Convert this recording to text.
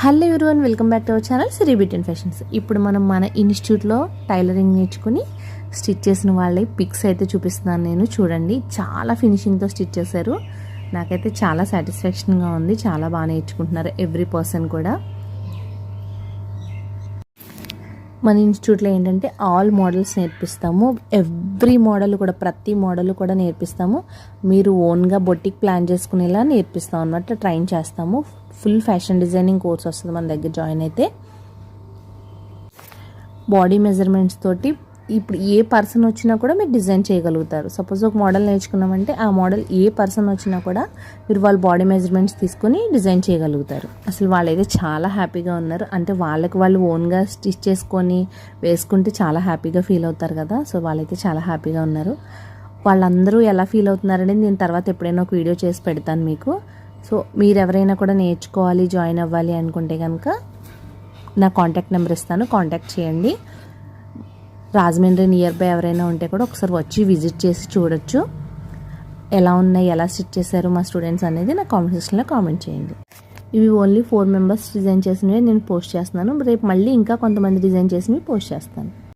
Hello everyone, welcome back to our channel Siri beauty and fashions. ఇప్పుడు మనం మన ఇన్స్టిట్యూట్లో టైలరింగ్ నేర్చుకుని స్టిచ్ చేసిన వాళ్ళే పిక్స్ అయితే చూపిస్తున్నాను నేను. చూడండి, చాలా ఫినిషింగ్తో స్టిచ్ చేశారు. నాకైతే చాలా సాటిస్ఫాక్షన్గా ఉంది. చాలా బాగా నేర్చుకుంటున్నారు ఎవ్రీ పర్సన్ కూడా. మన ఇన్స్టిట్యూట్లో ఏంటంటే ఆల్ మోడల్స్ నేర్పిస్తాము. ఎవ్రీ మోడల్ కూడా, ప్రతి మోడల్ కూడా నేర్పిస్తాము. మీరు ఓన్గా బొటిక్ ప్లాన్ చేసుకునేలా నేర్పిస్తాం అన్నమాట, ట్రైన్ చేస్తాము. ఫుల్ ఫ్యాషన్ డిజైనింగ్ కోర్స్ వస్తుంది మన దగ్గర జాయిన్ అయితే. బాడీ మెజర్మెంట్స్ తోటి ఇప్పుడు ఏ పర్సన్ వచ్చినా కూడా మీరు డిజైన్ చేయగలుగుతారు. సపోజ్ ఒక మోడల్ నేర్చుకున్నామంటే ఆ మోడల్ ఏ పర్సన్ వచ్చినా కూడా మీరు వాళ్ళ బాడీ మెజర్మెంట్స్ తీసుకొని డిజైన్ చేయగలుగుతారు. అసలు వాళ్ళైతే చాలా హ్యాపీగా ఉన్నారు. అంటే వాళ్ళకి వాళ్ళు ఓన్గా స్టిచ్ చేసుకొని వేసుకుంటే చాలా హ్యాపీగా ఫీల్ అవుతారు కదా. సో వాళ్ళైతే చాలా హ్యాపీగా ఉన్నారు. వాళ్ళందరూ ఎలా ఫీల్ అవుతున్నారనేది నేను తర్వాత ఎప్పుడైనా ఒక వీడియో చేసి పెడతాను మీకు. సో మీరు ఎవరైనా కూడా నేర్చుకోవాలి, జాయిన్ అవ్వాలి అనుకుంటే కనుక నా కాంటాక్ట్ నెంబర్ ఇస్తాను, కాంటాక్ట్ చేయండి. రాజమండ్రి నియర్ బై ఎవరైనా ఉంటే కూడా ఒకసారి వచ్చి విజిట్ చేసి చూడొచ్చు. ఎలా ఉన్నాయి, ఎలా స్టిచ్ చేశారు మా స్టూడెంట్స్ అనేది నా కామెంట్ సెక్షన్లో కామెంట్ చేయండి. ఇవి ఓన్లీ 4 మెంబర్స్ డిజైన్ చేసినవి నేను పోస్ట్ చేస్తున్నాను. రేపు మళ్ళీ ఇంకా కొంతమంది డిజైన్ చేసినవి పోస్ట్ చేస్తాను.